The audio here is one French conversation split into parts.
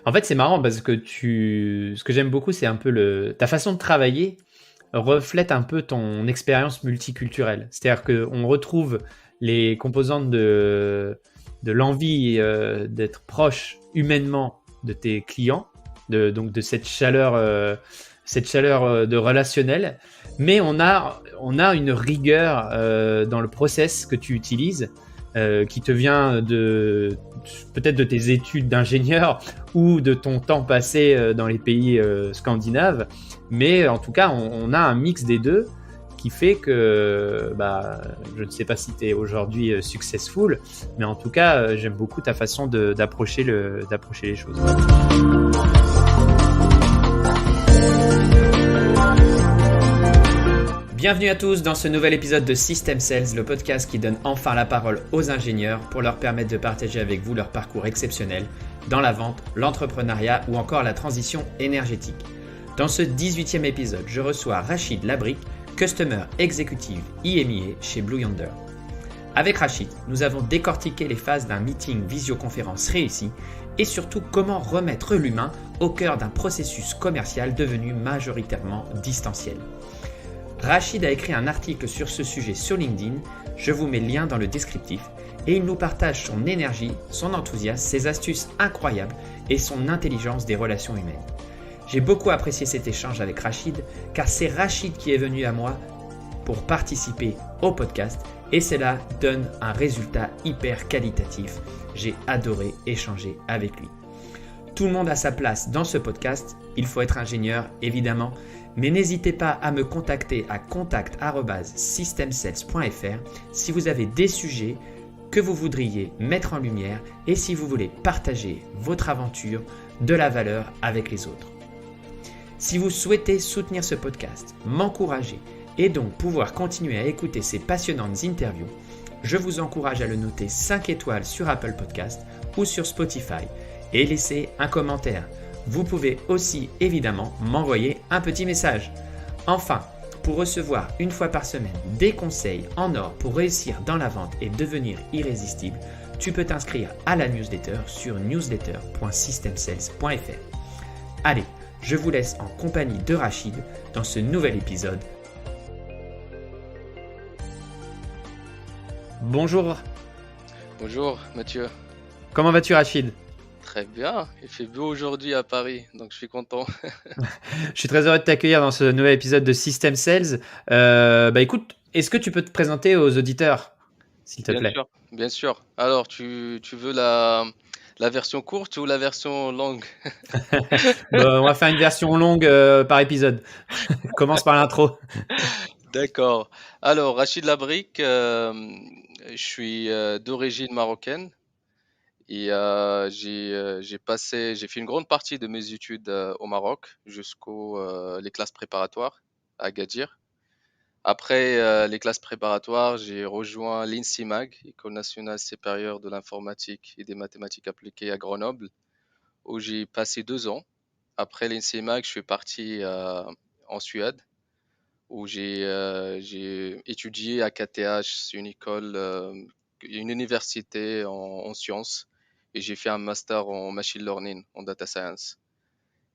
En fait, c'est marrant parce que ce que j'aime beaucoup, c'est un peu ta façon de travailler reflète un peu ton expérience multiculturelle. C'est-à-dire qu'on retrouve les composantes de l'envie d'être proche humainement de tes clients, donc de cette chaleur de relationnel, mais on a une rigueur dans le process que tu utilises qui te vient peut-être de tes études d'ingénieur ou de ton temps passé dans les pays scandinaves. Mais en tout cas, on a un mix des deux qui fait que je ne sais pas si tu es aujourd'hui successful, mais en tout cas, j'aime beaucoup ta façon d'approcher les choses. Bienvenue à tous dans ce nouvel épisode de System Sales, le podcast qui donne enfin la parole aux ingénieurs pour leur permettre de partager avec vous leur parcours exceptionnel dans la vente, l'entrepreneuriat ou encore la transition énergétique. Dans ce 18e épisode, je reçois Rachid Labrique, Customer Executive IMEA chez Blue Yonder. Avec Rachid, nous avons décortiqué les phases d'un meeting visioconférence réussi et surtout comment remettre l'humain au cœur d'un processus commercial devenu majoritairement distanciel. Rachid a écrit un article sur ce sujet sur LinkedIn, je vous mets le lien dans le descriptif, et il nous partage son énergie, son enthousiasme, ses astuces incroyables et son intelligence des relations humaines. J'ai beaucoup apprécié cet échange avec Rachid, car c'est Rachid qui est venu à moi pour participer au podcast, et cela donne un résultat hyper qualitatif. J'ai adoré échanger avec lui. Tout le monde a sa place dans ce podcast, il faut être ingénieur évidemment, mais n'hésitez pas à me contacter à contact@systemsales.fr si vous avez des sujets que vous voudriez mettre en lumière et si vous voulez partager votre aventure de la valeur avec les autres. Si vous souhaitez soutenir ce podcast, m'encourager et donc pouvoir continuer à écouter ces passionnantes interviews, je vous encourage à le noter 5 étoiles sur Apple Podcast ou sur Spotify et laisser un commentaire. Vous pouvez aussi évidemment m'envoyer un petit message. Enfin, pour recevoir une fois par semaine des conseils en or pour réussir dans la vente et devenir irrésistible, tu peux t'inscrire à la newsletter sur newsletter.systemsales.fr. Allez, je vous laisse en compagnie de Rachid dans ce nouvel épisode. Bonjour. Bonjour Mathieu. Comment vas-tu Rachid ? Très bien, il fait beau aujourd'hui à Paris, donc je suis content. Je suis très heureux de t'accueillir dans ce nouvel épisode de System Sales. Écoute, est-ce que tu peux te présenter aux auditeurs, s'il te Bien plaît ? sûr, bien sûr. Alors, tu veux la version courte ou la version longue? On va faire une version longue par épisode. Commence par l'intro. D'accord. Alors, Rachid Labrique, je suis d'origine marocaine et j'ai fait une grande partie de mes études au Maroc jusqu'aux les classes préparatoires à Agadir. Après les classes préparatoires, j'ai rejoint l'INSIMAG, École nationale supérieure de l'informatique et des mathématiques appliquées à Grenoble, où j'ai passé 2 ans. Après l'INSIMAG, je suis parti en Suède, où j'ai étudié à KTH, c'est une école, une université en sciences, et j'ai fait un master en machine learning, en data science.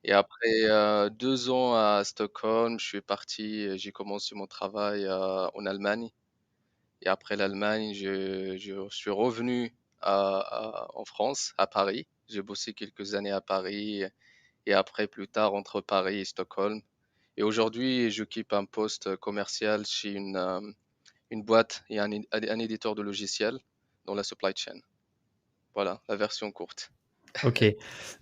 Et après 2 ans à Stockholm, je suis parti, j'ai commencé mon travail en Allemagne. Et après l'Allemagne, je suis revenu en France, à Paris. J'ai bossé quelques années à Paris et après, plus tard, entre Paris et Stockholm. Et aujourd'hui, j'occupe un poste commercial chez une boîte et un éditeur de logiciels dans la supply chain. Voilà, la version courte. Ok.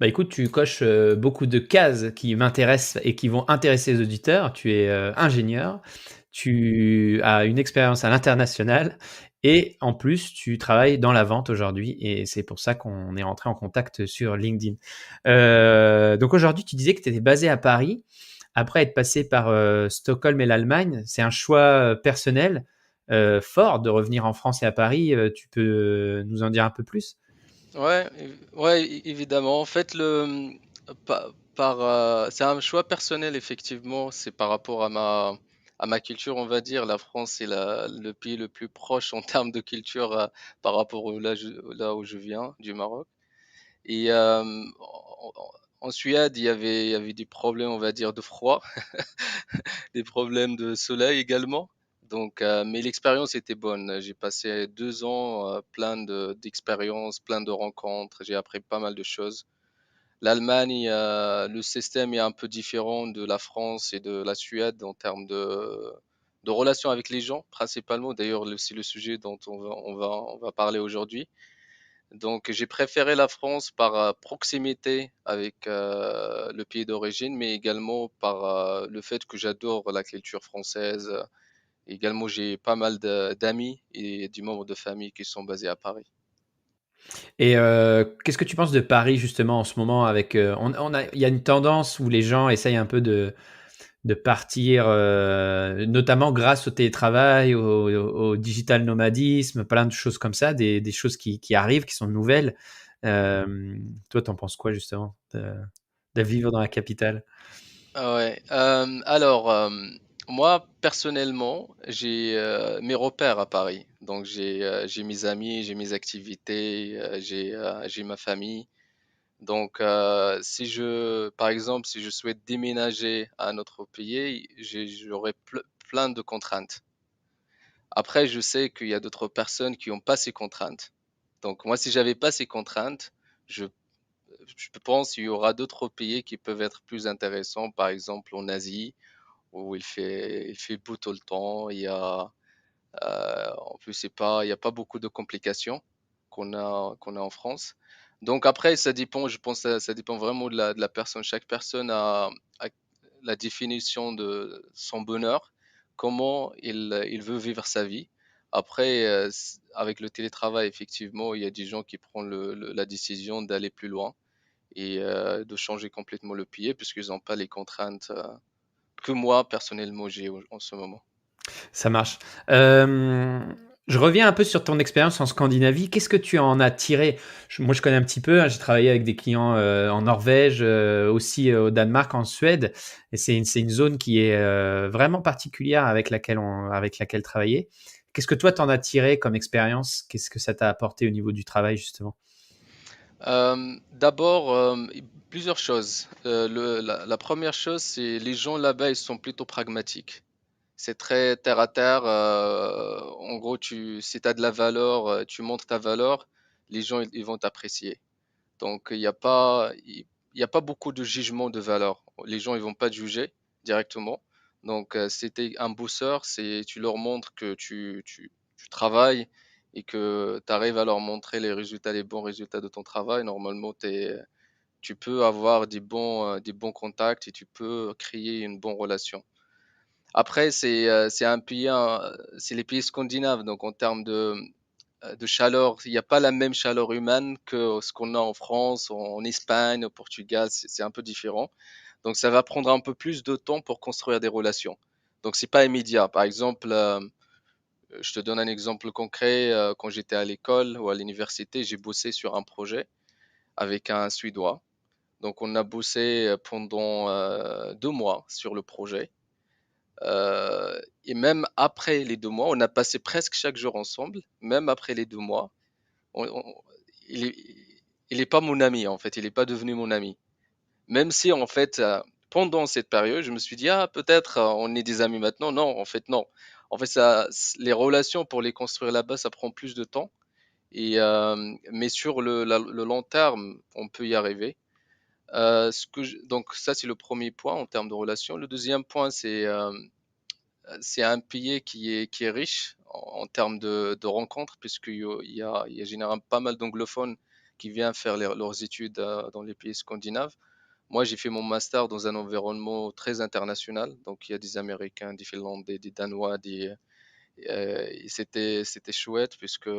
Écoute, tu coches beaucoup de cases qui m'intéressent et qui vont intéresser les auditeurs. Tu es ingénieur, tu as une expérience à l'international et en plus, tu travailles dans la vente aujourd'hui et c'est pour ça qu'on est rentré en contact sur LinkedIn. Donc aujourd'hui, tu disais que tu étais basé à Paris. Après être passé par Stockholm et l'Allemagne, c'est un choix personnel fort de revenir en France et à Paris. Tu peux nous en dire un peu plus ? Ouais, ouais, évidemment. En fait, c'est un choix personnel, effectivement. C'est par rapport à ma culture, on va dire. La France est le pays le plus proche en termes de culture par rapport là où je viens, du Maroc. Et en Suède, il y avait des problèmes, on va dire, de froid, des problèmes de soleil également. Donc, mais l'expérience était bonne. J'ai passé 2 ans d'expériences, plein de rencontres. J'ai appris pas mal de choses. L'Allemagne, le système est un peu différent de la France et de la Suède en termes de relations avec les gens, principalement. D'ailleurs, c'est le sujet dont on va parler aujourd'hui. Donc, j'ai préféré la France par proximité avec le pays d'origine, mais également par le fait que j'adore la culture française. Également, j'ai pas mal d'amis et du membres de famille qui sont basés à Paris. Et qu'est-ce que tu penses de Paris justement en ce moment avec il y a une tendance où les gens essayent un peu de partir, notamment grâce au télétravail, au digital nomadisme, plein de choses comme ça, des choses qui arrivent, qui sont nouvelles. Toi, t'en penses quoi justement de vivre dans la capitale? Ah ouais. Alors, moi, personnellement, j'ai mes repères à Paris. Donc, j'ai mes amis, j'ai mes activités, j'ai ma famille. Donc, par exemple, si je souhaite déménager à un autre pays, j'aurai plein de contraintes. Après, je sais qu'il y a d'autres personnes qui n'ont pas ces contraintes. Donc, moi, si j'avais pas ces contraintes, je, je pense qu'il y aura d'autres pays qui peuvent être plus intéressants, par exemple en Asie où il fait beau tout le temps. En plus, il y a pas beaucoup de complications qu'on a en France. Donc après, ça dépend, je pense, ça dépend vraiment de la personne. Chaque personne a la définition de son bonheur, comment il veut vivre sa vie. Après, avec le télétravail, effectivement, il y a des gens qui prennent la décision d'aller plus loin et de changer complètement le pied puisqu'ils n'ont pas les contraintes que moi, personnellement, j'ai en ce moment. Ça marche. Euh, je reviens un peu sur ton expérience en Scandinavie. Qu'est-ce que tu en as tiré? Moi, je connais un petit peu, hein. J'ai travaillé avec des clients en Norvège, aussi au Danemark, en Suède. Et c'est une zone qui est vraiment particulière avec laquelle travailler. Qu'est-ce que toi, t'en as tiré comme expérience? Qu'est-ce que ça t'a apporté au niveau du travail, justement? D'abord, plusieurs choses. La première chose, c'est les gens là-bas, ils sont plutôt pragmatiques. C'est très terre à terre. En gros, si tu as de la valeur, tu montres ta valeur, les gens ils vont t'apprécier. Donc, il y a pas beaucoup de jugement de valeur. Les gens ils vont pas te juger directement. Donc, si tu es un bosseur, tu leur montres que tu travailles et que tu arrives à leur montrer les bons résultats de ton travail. Normalement, tu peux avoir des bons contacts et tu peux créer une bonne relation. Après, c'est les pays scandinaves, donc en termes de chaleur, il n'y a pas la même chaleur humaine que ce qu'on a en France, en Espagne, au Portugal, c'est un peu différent. Donc ça va prendre un peu plus de temps pour construire des relations. Donc c'est pas immédiat. Par exemple, je te donne un exemple concret. Quand j'étais à l'école ou à l'université, j'ai bossé sur un projet avec un Suédois. Donc on a bossé pendant 2 mois sur le projet. Et même après les 2 mois, on a passé presque chaque jour ensemble. Même après les 2 mois, on- on- il est, il est pas mon ami en fait. Il n'est pas devenu mon ami. Même si en fait, pendant cette période, je me suis dit ah peut-être on est des amis maintenant. Non, en fait non. En fait les relations pour les construire là-bas, ça prend plus de temps. Mais sur le long terme, on peut y arriver. Donc ça c'est le premier point en termes de relations. Le deuxième point c'est un pays qui est riche en termes de rencontres, puisqu'il y a généralement pas mal d'anglophones qui viennent faire leurs études dans les pays scandinaves. Moi, j'ai fait mon master dans un environnement très international, donc il y a des Américains, des Finlandais, des Danois, et c'était chouette, puisque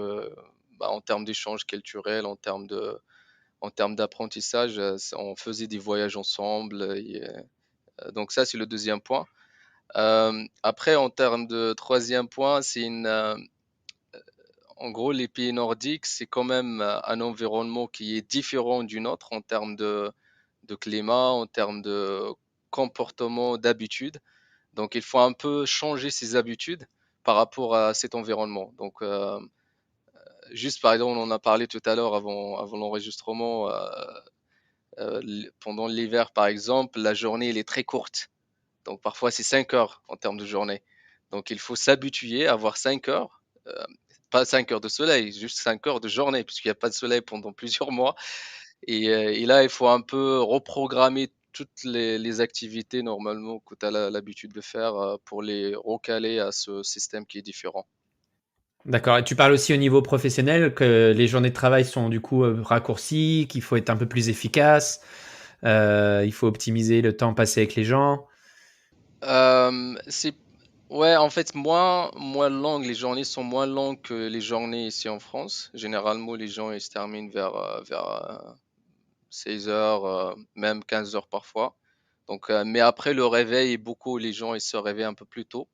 bah, en termes d'échanges culturels, en termes d'apprentissage, on faisait des voyages ensemble. Donc ça, c'est le deuxième point. Après, en termes de troisième point, en gros, les pays nordiques, c'est quand même un environnement qui est différent du nôtre en termes de climat, en termes de comportement, d'habitude. Donc, il faut un peu changer ses habitudes par rapport à cet environnement. Donc, juste par exemple, on en a parlé tout à l'heure avant l'enregistrement. Pendant l'hiver, par exemple, la journée elle est très courte. Donc parfois c'est 5 heures en termes de journée. Donc il faut s'habituer à avoir 5 heures, pas 5 heures de soleil, juste 5 heures de journée, puisqu'il n'y a pas de soleil pendant plusieurs mois. Et là, il faut un peu reprogrammer toutes les activités normalement que tu as l'habitude de faire pour les recaler à ce système qui est différent. D'accord. Et tu parles aussi au niveau professionnel que les journées de travail sont du coup raccourcies, qu'il faut être un peu plus efficace, il faut optimiser le temps passé avec les gens. C'est ouais, en fait, moins longues, les journées sont moins longues que les journées ici en France. Généralement, les gens ils se terminent vers 16 heures, même 15 heures parfois. Donc, mais après le réveil, beaucoup les gens ils se réveillent un peu plus tôt.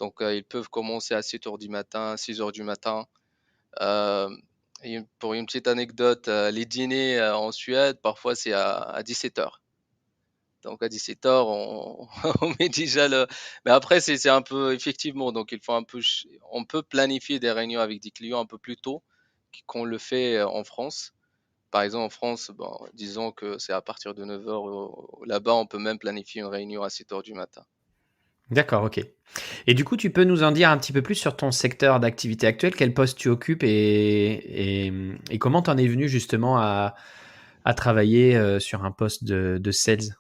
Donc, ils peuvent commencer à 7 heures du matin, 6 heures du matin. Euh, pour une petite anecdote, les dîners en Suède, parfois c'est à 17 heures. Donc à 17 heures, on met déjà le. Mais après, c'est un peu effectivement. Donc il faut un peu. On peut planifier des réunions avec des clients un peu plus tôt qu'on le fait en France. Par exemple, en France, bon, disons que c'est à partir de 9 heures. Là-bas, on peut même planifier une réunion à 7 heures du matin. D'accord, ok. Et du coup, tu peux nous en dire un petit peu plus sur ton secteur d'activité actuel, quel poste tu occupes et comment tu en es venu justement à travailler sur un poste de sales.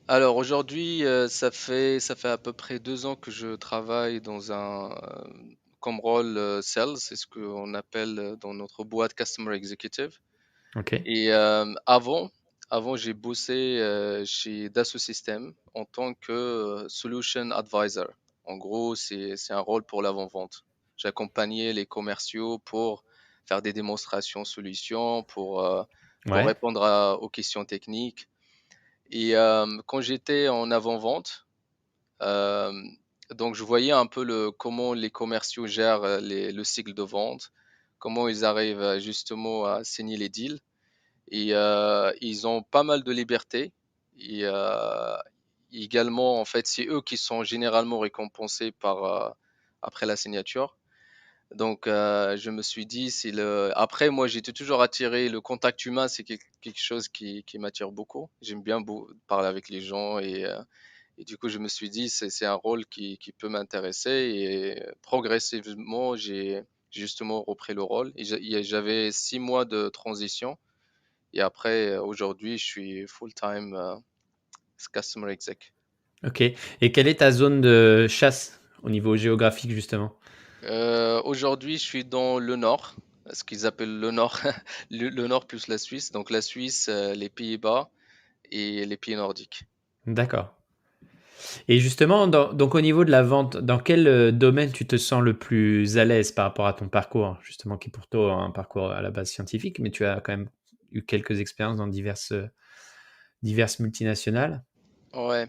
Alors aujourd'hui, ça fait à peu près 2 ans que je travaille dans comme rôle sales, c'est ce qu'on appelle dans notre boîte Customer Executive. Ok. Et avant j'ai bossé chez Dassault Systèmes en tant que Solution Advisor. En gros, c'est un rôle pour l'avant-vente. J'accompagnais les commerciaux pour faire des démonstrations solutions, pour Ouais. répondre aux questions techniques. Et quand j'étais en avant-vente, euh, donc je voyais un peu comment les commerciaux gèrent le cycle de vente, comment ils arrivent justement à signer les deals. Et ils ont pas mal de liberté. Et également, en fait, c'est eux qui sont généralement récompensés après la signature. Donc, je me suis dit, après, moi, j'étais toujours attiré. Le contact humain, c'est quelque chose qui m'attire beaucoup. J'aime bien parler avec les gens et du coup, je me suis dit, c'est un rôle qui peut m'intéresser. Et progressivement, j'ai justement repris le rôle. Et j'avais 6 mois de transition. Et après, aujourd'hui, je suis full-time customer exec. Ok. Et quelle est ta zone de chasse au niveau géographique justement? Aujourd'hui, je suis dans le nord, ce qu'ils appellent le nord, le nord plus la Suisse. Donc la Suisse, les Pays-Bas et les pays nordiques. D'accord. Et justement, donc au niveau de la vente, dans quel domaine tu te sens le plus à l'aise par rapport à ton parcours, justement, qui est pour toi un parcours à la base scientifique, mais tu as quand même eu quelques expériences dans diverses multinationales. Ouais.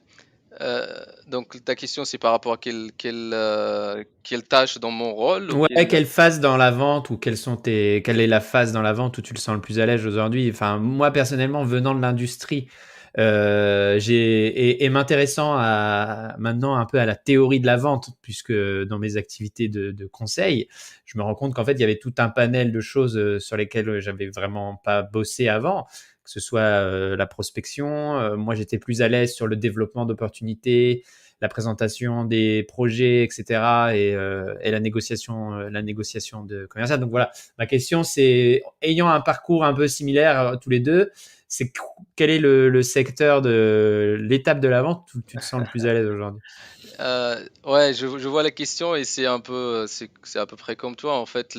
Donc ta question, c'est par rapport à quelle tâche dans mon rôle ou Ouais, quelle. quelle phase dans la vente ou quelle est la phase dans la vente où tu le sens le plus à l'aise aujourd'hui? Enfin, moi personnellement, venant de l'industrie, et m'intéressant maintenant un peu à la théorie de la vente, puisque dans mes activités de conseil, je me rends compte qu'en fait, il y avait tout un panel de choses sur lesquelles j'avais vraiment pas bossé avant, que ce soit la prospection. Moi, j'étais plus à l'aise sur le développement d'opportunités, la présentation des projets, etc. Et la négociation de commercial. Donc voilà, ma question c'est, ayant un parcours un peu similaire tous les deux, c'est quel est le secteur de l'étape de la vente où tu te sens le plus à l'aise aujourd'hui? Ouais, je vois la question et c'est à peu près comme toi. En fait,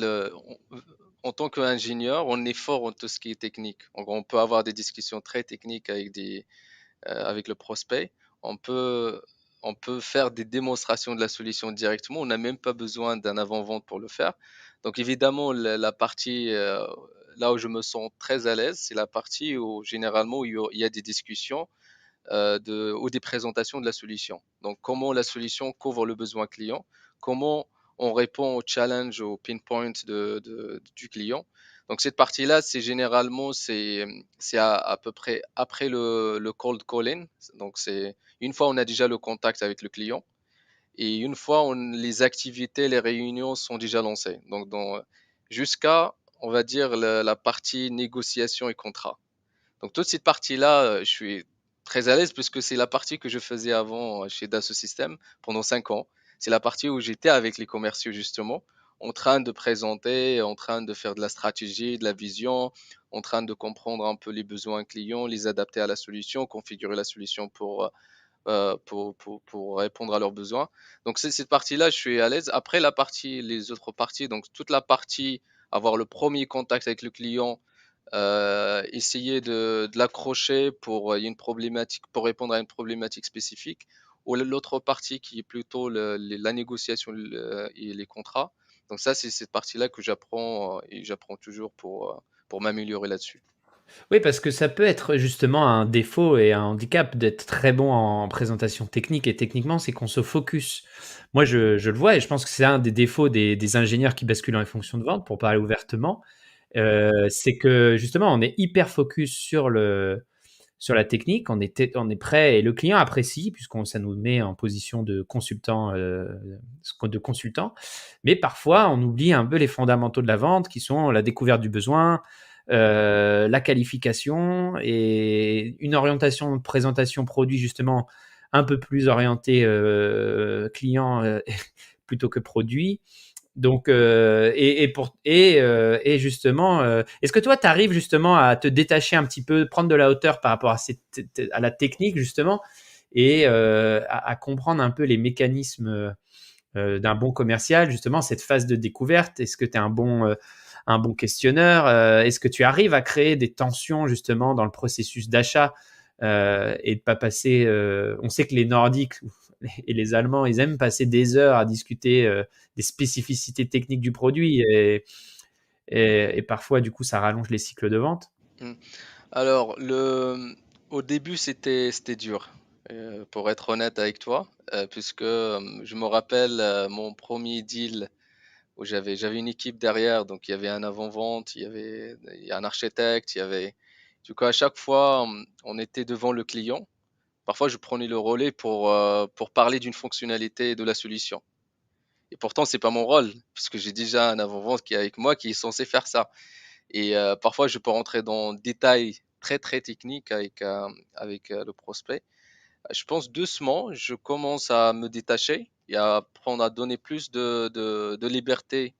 en tant qu'ingénieur, on est fort en tout ce qui est technique. En gros, on peut avoir des discussions très techniques avec le prospect. On peut, on peut faire des démonstrations de la solution directement. On n'a même pas besoin d'un avant-vente pour le faire. Donc évidemment, la partie là où je me sens très à l'aise, c'est la partie où généralement il y a des discussions ou des présentations de la solution. Donc comment la solution couvre le besoin client, comment on répond au challenge, au pinpoint du client. Donc cette partie-là, c'est généralement c'est à peu près après le cold calling. Donc c'est une fois on a déjà le contact avec le client et une fois les activités, les réunions sont déjà lancées. Donc jusqu'à on va dire la partie négociation et contrat. Donc toute cette partie-là, je suis très à l'aise puisque c'est la partie que je faisais avant chez Dassault Systèmes pendant 5 ans. C'est la partie où j'étais avec les commerciaux justement, en train de présenter, en train de faire de la stratégie, de la vision, en train de comprendre un peu les besoins clients, les adapter à la solution, configurer la solution pour répondre à leurs besoins. Donc c'est cette partie-là, je suis à l'aise. Après la partie, les autres parties, donc toute la partie, avoir le premier contact avec le client, essayer de l'accrocher pour une problématique, pour répondre à une problématique spécifique, ou l'autre partie qui est plutôt la négociation et les contrats. Donc ça, c'est cette partie-là que j'apprends et j'apprends toujours pour m'améliorer là-dessus. Oui, parce que ça peut être justement un défaut et un handicap d'être très bon en présentation technique et techniquement, c'est qu'on se focus. Moi, je le vois et je pense que c'est un des défauts des ingénieurs qui basculent dans les fonctions de vente, pour parler ouvertement. C'est que justement, on est hyper focus sur la technique, on est prêt et le client apprécie puisqu'on ça nous met en position de consultant. Mais parfois, on oublie un peu les fondamentaux de la vente qui sont la découverte du besoin, la qualification et une orientation de présentation produit justement un peu plus orientée client plutôt que produit. Donc, justement, est-ce que toi, tu arrives justement à te détacher un petit peu, prendre de la hauteur par rapport à la technique, justement, et à comprendre un peu les mécanismes d'un bon commercial, justement, cette phase de découverte? Est-ce que tu es un bon questionneur? Est-ce que tu arrives à créer des tensions, justement, dans le processus d'achat et de pas passer. On sait que les Nordiques et les Allemands, ils aiment passer des heures à discuter des spécificités techniques du produit et parfois, du coup, ça rallonge les cycles de vente. Mm. Alors, au début, c'était dur, pour être honnête avec toi, puisque je me rappelle mon premier deal où j'avais une équipe derrière, donc il y avait un avant-vente, il y a un architecte, il y avait. Du coup, à chaque fois, on était devant le client. Parfois, je prenais le relais pour parler d'une fonctionnalité et de la solution. Et pourtant, c'est pas mon rôle, puisque j'ai déjà un avant-vente qui est avec moi qui est censé faire ça. Et parfois, je peux rentrer dans des détails très très techniques avec le prospect. Je pense doucement, je commence à me détacher et à apprendre à donner plus de liberté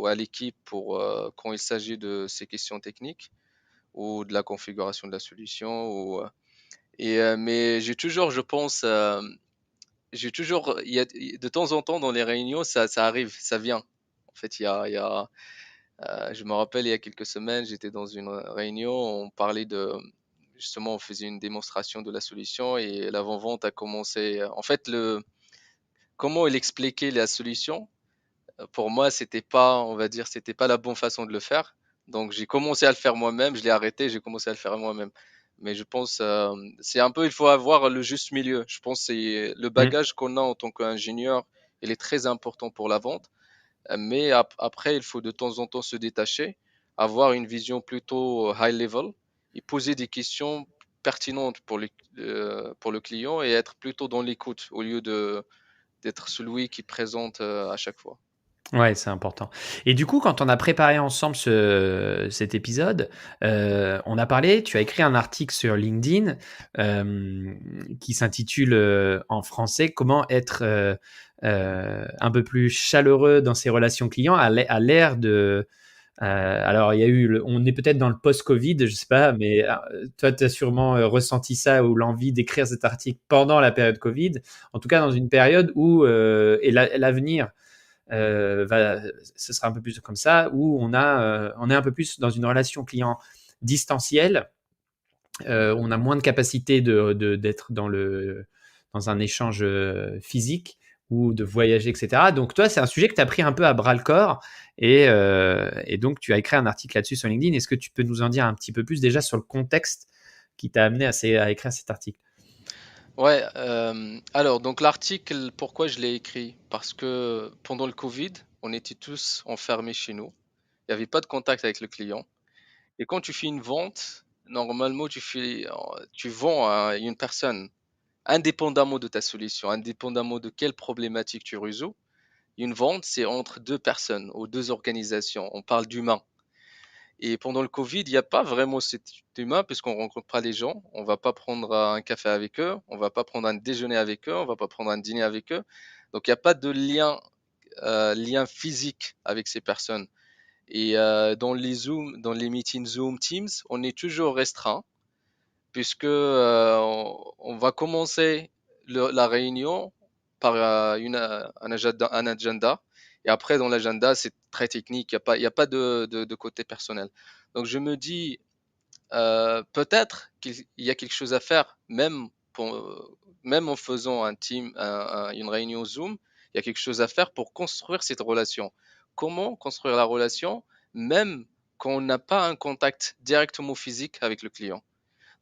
à l'équipe quand il s'agit de ces questions techniques ou de la configuration de la solution. Mais j'ai toujours, je pense, de temps en temps dans les réunions, ça arrive, ça vient. En fait, je me rappelle, il y a quelques semaines, j'étais dans une réunion, on parlait justement, on faisait une démonstration de la solution et l'avant-vente a commencé. En fait, comment il expliquait la solution, pour moi, c'était pas, on va dire, c'était pas la bonne façon de le faire. Donc, j'ai commencé à le faire moi-même, je l'ai arrêté, j'ai commencé à le faire moi-même. Mais je pense, c'est un peu, il faut avoir le juste milieu. Je pense que c'est le Mm. bagage qu'on a en tant qu'ingénieur, il est très important pour la vente. Mais après, il faut de temps en temps se détacher, avoir une vision plutôt high level et poser des questions pertinentes pour le client et être plutôt dans l'écoute au lieu d'être celui qui présente à chaque fois. Ouais, c'est important. Et du coup, quand on a préparé ensemble cet épisode, on a parlé, tu as écrit un article sur LinkedIn qui s'intitule en français Comment être un peu plus chaleureux dans ses relations clients à l'ère de. Alors, il y a eu, on est peut-être dans le post-Covid, je sais pas, mais toi, tu as sûrement ressenti ça ou l'envie d'écrire cet article pendant la période Covid. En tout cas, dans une période où, et l'avenir ce sera un peu plus comme ça, où on est un peu plus dans une relation client distancielle, on a moins de capacité d'être dans un échange physique ou de voyager, etc. Donc toi, c'est un sujet que tu as pris un peu à bras le corps et donc tu as écrit un article là-dessus sur LinkedIn. Est-ce que tu peux nous en dire un petit peu plus déjà sur le contexte qui t'a amené à écrire cet article? Ouais, alors donc l'article, pourquoi je l'ai écrit? Parce que pendant le Covid, on était tous enfermés chez nous. Il n'y avait pas de contact avec le client. Et quand tu fais une vente, normalement tu vends à une personne, indépendamment de ta solution, indépendamment de quelle problématique tu résous. Une vente, c'est entre deux personnes ou deux organisations. On parle d'humain. Et pendant le Covid, il n'y a pas vraiment cet humain puisqu'on rencontre pas les gens. On va pas prendre un café avec eux, on va pas prendre un déjeuner avec eux, on va pas prendre un dîner avec eux. Donc il n'y a pas de lien physique avec ces personnes. Et dans les meetings Zoom, Teams, on est toujours restreint puisque on va commencer la réunion par un agenda. Et après, dans l'agenda, c'est très technique, il y a pas de côté personnel. Donc je me dis, peut-être qu'il y a quelque chose à faire, même en faisant une réunion Zoom, il y a quelque chose à faire pour construire cette relation. Comment construire la relation, même quand on n'a pas un contact directement physique avec le client?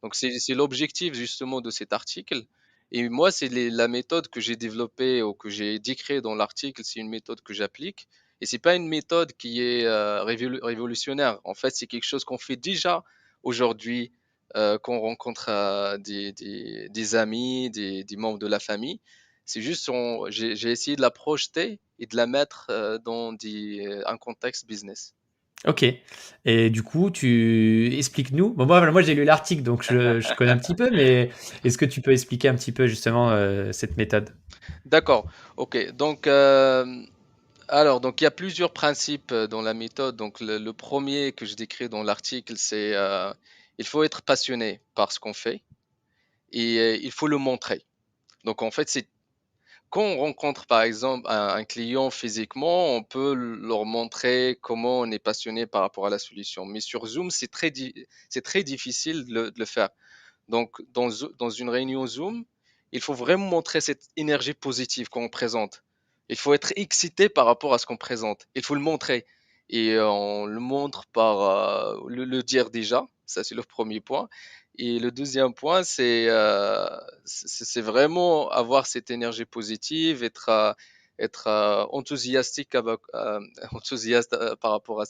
Donc c'est l'objectif justement de cet article. Et moi, c'est la méthode que j'ai développée ou que j'ai décrite dans l'article, c'est une méthode que j'applique. Et c'est pas une méthode qui est révolutionnaire. En fait, c'est quelque chose qu'on fait déjà aujourd'hui quand on rencontre des amis, des membres de la famille. C'est juste, j'ai essayé de la projeter et de la mettre dans un contexte business. Ok. Et du coup, tu expliques-nous. Bon, moi, j'ai lu l'article, donc je connais un petit peu, mais est-ce que tu peux expliquer un petit peu justement cette méthode? D'accord. Ok. Donc il y a plusieurs principes dans la méthode. Donc le premier que je décris dans l'article, c'est il faut être passionné par ce qu'on fait et il faut le montrer. Donc en fait, c'est quand on rencontre par exemple un client physiquement, on peut leur montrer comment on est passionné par rapport à la solution. Mais sur Zoom, c'est très difficile de le faire. Donc dans une réunion Zoom, il faut vraiment montrer cette énergie positive qu'on présente. Il faut être excité par rapport à ce qu'on présente. Il faut le montrer. Et on le montre par le dire déjà. Ça, c'est le premier point. Et le deuxième point, c'est vraiment avoir cette énergie positive, être enthousiastique, enthousiaste par rapport à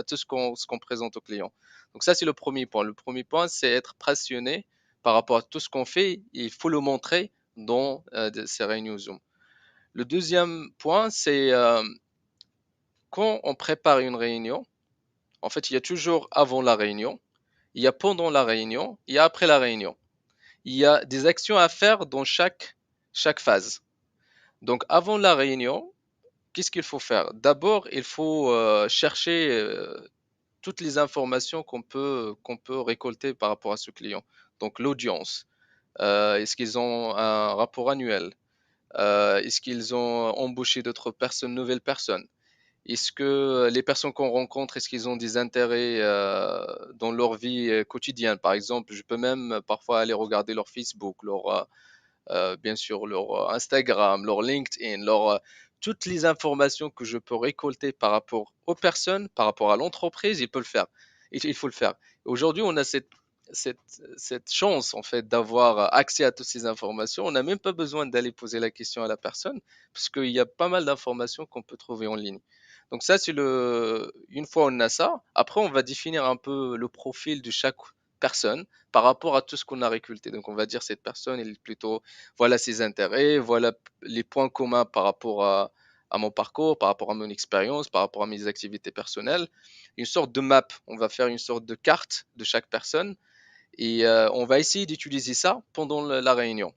tout ce qu'on présente au client. Donc ça, c'est le premier point. Le premier point, c'est être passionné par rapport à tout ce qu'on fait. Il faut le montrer dans ces réunions Zoom. Le deuxième point, c'est quand on prépare une réunion, en fait, il y a toujours avant la réunion, il y a pendant la réunion, il y a après la réunion. Il y a des actions à faire dans chaque phase. Donc, avant la réunion, qu'est-ce qu'il faut faire? D'abord, il faut chercher toutes les informations qu'on peut récolter par rapport à ce client. Donc, l'audience. Est-ce qu'ils ont un rapport annuel? Est-ce qu'ils ont embauché d'autres personnes, nouvelles personnes? Est-ce que les personnes qu'on rencontre, est-ce qu'ils ont des intérêts dans leur vie quotidienne? Par exemple, je peux même parfois aller regarder leur Facebook, bien sûr leur Instagram, leur LinkedIn, toutes les informations que je peux récolter par rapport aux personnes, par rapport à l'entreprise, il peut le faire. Il faut le faire. Aujourd'hui, on a cette, cette chance en fait d'avoir accès à toutes ces informations. On n'a même pas besoin d'aller poser la question à la personne, parce qu'il y a pas mal d'informations qu'on peut trouver en ligne. Donc ça, une fois on a ça, après on va définir un peu le profil de chaque personne par rapport à tout ce qu'on a récolté. Donc on va dire cette personne, elle est plutôt, voilà ses intérêts, voilà les points communs par rapport à mon parcours, par rapport à mon expérience, par rapport à mes activités personnelles. Une sorte de map, on va faire une sorte de carte de chaque personne et on va essayer d'utiliser ça pendant la réunion.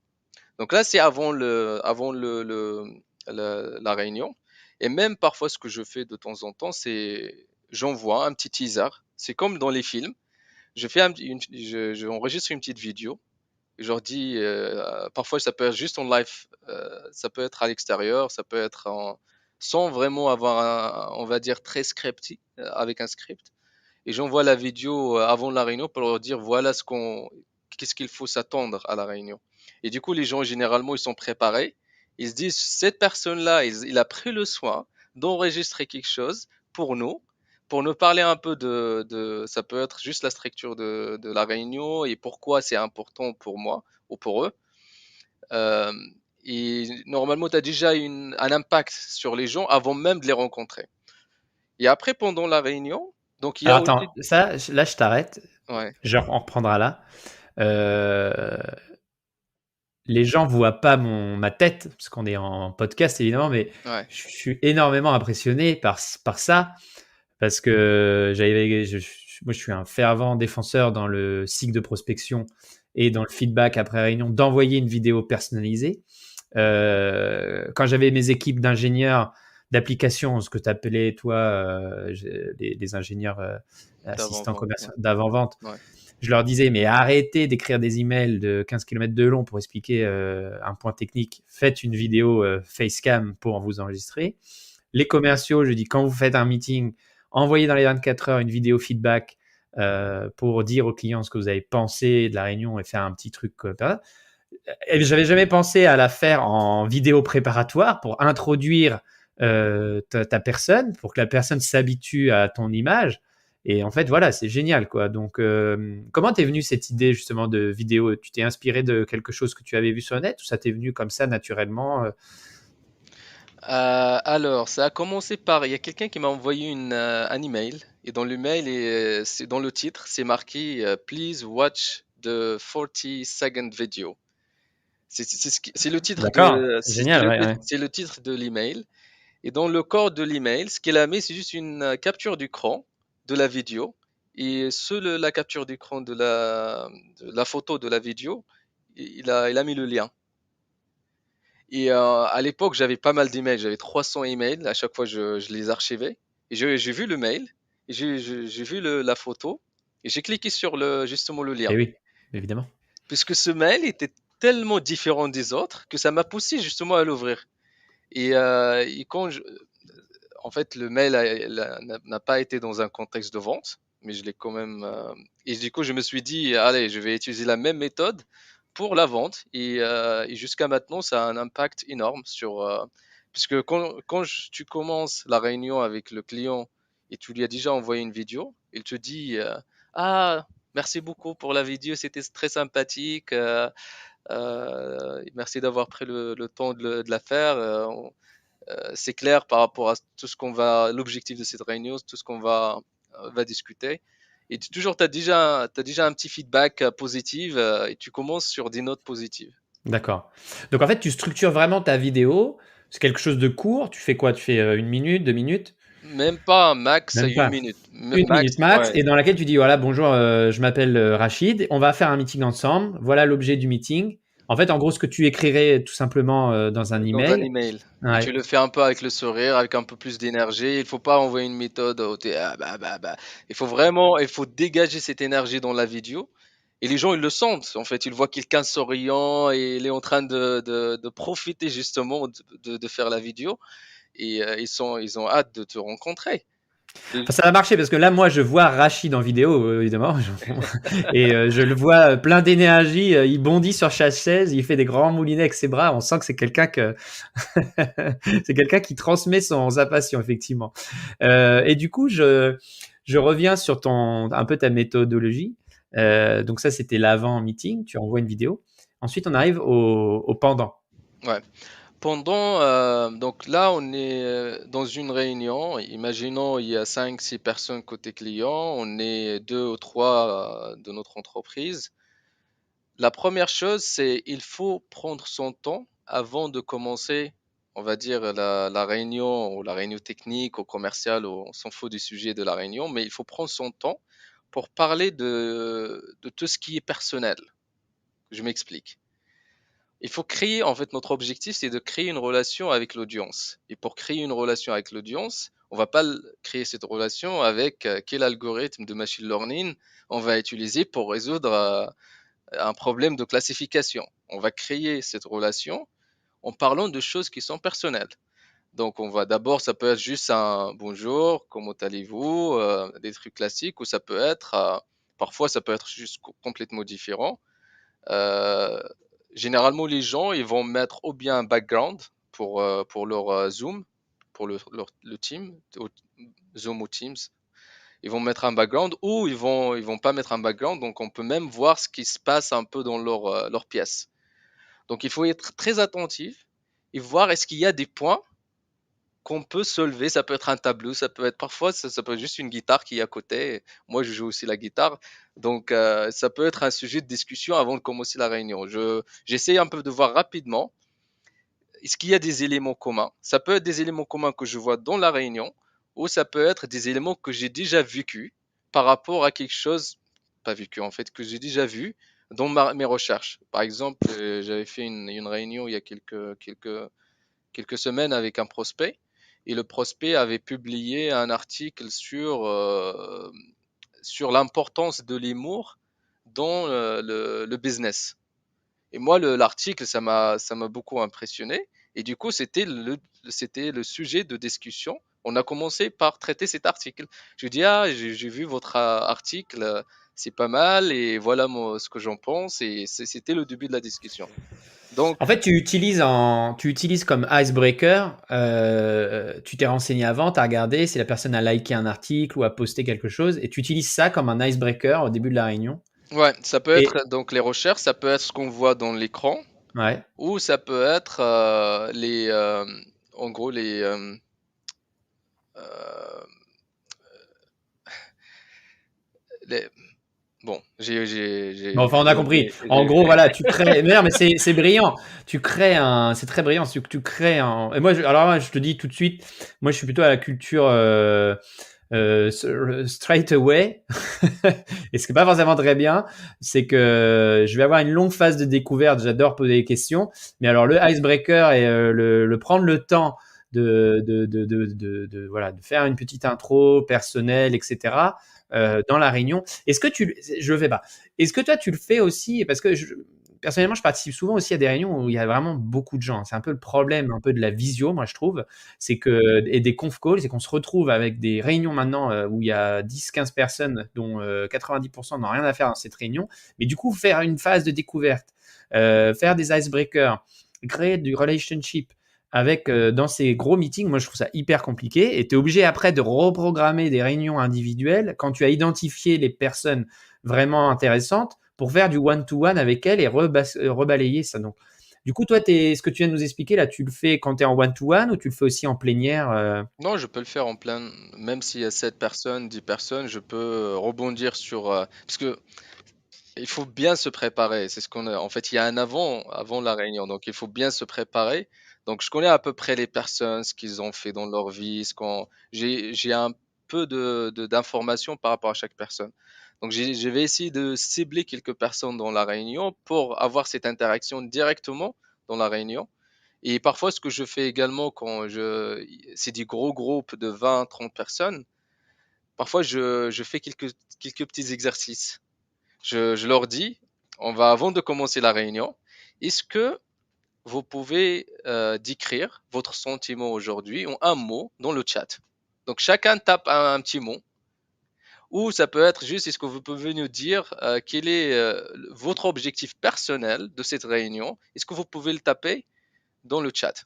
Donc là, c'est avant la réunion. Et même parfois, ce que je fais de temps en temps, c'est j'envoie un petit teaser. C'est comme dans les films. Je enregistre une petite vidéo. Je leur dis, parfois ça peut être juste en live, ça peut être à l'extérieur, ça peut être sans vraiment avoir on va dire très scripté, avec un script. Et j'envoie la vidéo avant la réunion pour leur dire voilà qu'est-ce qu'il faut s'attendre à la réunion. Et du coup, les gens généralement ils sont préparés. Ils se disent cette personne-là, il a pris le soin d'enregistrer quelque chose pour nous, pour nous parler un peu ça peut être juste la structure de la réunion et pourquoi c'est important pour moi ou pour eux. Euh, et normalement, tu as déjà un impact sur les gens avant même de les rencontrer. Et après, pendant la réunion, donc il y Alors a attends, aussi. ça, là, je t'arrête. Ouais, On reprendra là. Euh, les gens voient pas ma tête, parce qu'on est en podcast évidemment, mais ouais. je suis énormément impressionné par ça, parce que moi, je suis un fervent défenseur dans le cycle de prospection et dans le feedback après réunion d'envoyer une vidéo personnalisée. Quand j'avais mes équipes d'ingénieurs d'applications, ce que tu appelais, toi, les ingénieurs assistants D'avant-vente. commerciaux d'avant-vente, Ouais. je leur disais, mais arrêtez d'écrire des emails de 15 km de long pour expliquer un point technique. Faites une vidéo facecam pour vous enregistrer. Les commerciaux, je dis, quand vous faites un meeting, envoyez dans les 24 heures une vidéo feedback pour dire aux clients ce que vous avez pensé de la réunion et faire un petit truc. Et j'avais jamais pensé à la faire en vidéo préparatoire pour introduire ta personne, pour que la personne s'habitue à ton image. Et en fait, voilà, c'est génial, quoi. Donc, comment t'es venue cette idée justement de vidéo? Tu t'es inspiré de quelque chose que tu avais vu sur le net ou ça t'est venu comme ça naturellement? Alors, ça a commencé par, il y a quelqu'un qui m'a envoyé un email et dans l'email et c'est dans le titre, c'est marqué Please watch the 40-second video. C'est le titre D'accord, de, génial, ouais, ouais. c'est le titre de l'email. Et dans le corps de l'email, ce qu'il a mis, c'est juste une capture d'écran de la vidéo. Et sur la capture d'écran de la photo de la vidéo, il a mis le lien. Et à l'époque, j'avais pas mal d'emails, j'avais 300 emails, à chaque fois je les archivais. Et j'ai vu le mail, et j'ai vu la photo, et j'ai cliqué sur justement le lien. Et oui, évidemment. Puisque ce mail était tellement différent des autres que ça m'a poussé justement à l'ouvrir. Et quand en fait, le mail n'a pas été dans un contexte de vente, mais je l'ai quand même. Et du coup, je me suis dit, allez, je vais utiliser la même méthode pour la vente. Et jusqu'à maintenant, ça a un impact énorme sur. Puisque tu commences la réunion avec le client et tu lui as déjà envoyé une vidéo, il te dit ah, merci beaucoup pour la vidéo, c'était très sympathique. Merci d'avoir pris le temps de la faire. C'est clair par rapport à tout ce l'objectif de cette réunion, tout ce qu'on va discuter. Et toujours, t'as déjà un petit feedback positif et tu commences sur des notes positives. D'accord. Donc en fait, tu structures vraiment ta vidéo. C'est quelque chose de court. Tu fais quoi? Tu fais 1 minute, 2 minutes? Même pas un max, Même une pas. minute. Une Max, minute max, ouais. et dans laquelle tu dis, voilà, bonjour, je m'appelle Rachid, on va faire un meeting ensemble, voilà l'objet du meeting. En fait, en gros, ce que tu écrirais tout simplement dans un Dans un email. email. Et Ouais. tu le fais un peu avec le sourire, avec un peu plus d'énergie. Il faut pas envoyer une méthode ah, bah, bah, bah. Il faut dégager cette énergie dans la vidéo. Et les gens, ils le sentent. En fait, ils voient quelqu'un souriant et il est en train de profiter justement de faire la vidéo. Et ils ont hâte de te rencontrer. Et- Enfin, ça va marcher parce que là, moi, je vois Rachid en vidéo, évidemment, et je le vois plein d'énergie, il bondit sur chaque chaise, il fait des grands moulinets avec ses bras, on sent que c'est quelqu'un c'est quelqu'un qui transmet sa passion, effectivement. Et du coup, je reviens sur un peu ta méthodologie. Donc ça, c'était l'avant meeting, tu envoies une vidéo. Ensuite, on arrive au pendant. ouais. Donc là, on est dans une réunion. Imaginons, il y a 5, 6 personnes côté client. On est 2 ou 3 de notre entreprise. La première chose, c'est il faut prendre son temps avant de commencer, on va dire, la réunion ou la réunion technique ou commerciale, ou on s'en fout du sujet de la réunion, mais il faut prendre son temps pour parler de tout ce qui est personnel. Je m'explique. Il faut créer, en fait, notre objectif, c'est de créer une relation avec l'audience. Et pour créer une relation avec l'audience, on va pas créer cette relation avec quel algorithme de machine learning on va utiliser pour résoudre un problème de classification. On va créer cette relation en parlant de choses qui sont personnelles. Donc, on va d'abord, ça peut être juste un bonjour, comment allez-vous, des trucs classiques, ou ça peut être, parfois, ça peut être juste complètement différent. Euh, Généralement, les gens, ils vont mettre ou bien un background pour leur Zoom, pour le team, Zoom ou Teams. Ils vont mettre un background ou ils vont pas mettre un background. Donc, on peut même voir ce qui se passe un peu dans leur pièce. Donc, il faut être très attentif et voir est-ce qu'il y a des points qu'on peut soulever. Ça peut être un tableau, ça peut être parfois, ça peut être juste une guitare qui est à côté. Moi, je joue aussi la guitare. Donc, ça peut être un sujet de discussion avant de commencer la réunion. J'essaie un peu de voir rapidement est-ce qu'il y a des éléments communs. Ça peut être des éléments communs que je vois dans la réunion ou ça peut être des éléments que j'ai déjà vécus par rapport à quelque chose, pas vécu en fait, que j'ai déjà vu dans mes recherches. Par exemple, j'avais fait une réunion il y a quelques semaines avec un prospect, et le prospect avait publié un article sur l'importance de l'humour dans le business. Et moi, l'article, ça m'a beaucoup impressionné. Et du coup, c'était le sujet de discussion. On a commencé par traiter cet article. Je dis, ah, j'ai vu votre article, c'est pas mal, et voilà moi, ce que j'en pense. Et c'était le début de la discussion. Donc, En fait, tu utilises comme icebreaker, tu t'es renseigné avant, tu as regardé si la personne a liké un article ou a posté quelque chose, et tu utilises ça comme un icebreaker au début de la réunion. ouais, ça peut Et être donc les recherches, ça peut être ce qu'on voit dans l'écran, ouais. ou ça peut être en gros, euh, les- bon, Bon, enfin, on a compris. En gros, voilà, tu crées. Mais non, mais c'est brillant. Tu crées un. C'est très brillant. C'est que tu crées un. Et moi, alors, moi, je te dis tout de suite, moi, je suis plutôt à la culture straight away. Et ce qui n'est pas forcément très bien, c'est que je vais avoir une longue phase de découverte. J'adore poser des questions. Mais alors, le icebreaker et le prendre le temps voilà, de faire une petite intro personnelle, etc. Dans la réunion. Est-ce que je le fais pas. Est-ce que toi tu le fais aussi parce que personnellement je participe souvent aussi à des réunions où il y a vraiment beaucoup de gens. C'est un peu le problème un peu de la visio, moi je trouve, c'est que et des conf calls, c'est qu'on se retrouve avec des réunions maintenant où il y a 10-15 personnes dont 90% n'ont rien à faire dans cette réunion, mais du coup faire une phase de découverte, faire des icebreakers, créer du relationship avec dans ces gros meetings, moi je trouve ça hyper compliqué et tu es obligé après de reprogrammer des réunions individuelles quand tu as identifié les personnes vraiment intéressantes pour faire du one-to-one avec elles et rebalayer ça. Donc, du coup, toi, ce que tu viens de nous expliquer là, tu le fais quand tu es en one-to-one ou tu le fais aussi en plénière non, je peux le faire en plein, même s'il y a 7 personnes, 10 personnes, je peux rebondir parce que il faut bien se préparer. C'est ce qu'on a. En fait, il y a un avant la réunion, donc il faut bien se préparer. Donc, je connais à peu près les personnes, ce qu'ils ont fait dans leur vie, j'ai un peu d'informations par rapport à chaque personne. Donc, je vais essayer de cibler quelques personnes dans la réunion pour avoir cette interaction directement dans la réunion. Et parfois, ce que je fais également c'est des gros groupes de 20, 30 personnes. Parfois, je fais quelques petits exercices. Je leur dis, avant de commencer la réunion, est-ce que vous pouvez décrire votre sentiment aujourd'hui en un mot dans le chat? Donc chacun tape un petit mot. Ou ça peut être juste, est-ce que vous pouvez nous dire quel est votre objectif personnel de cette réunion? Est-ce que vous pouvez le taper dans le chat?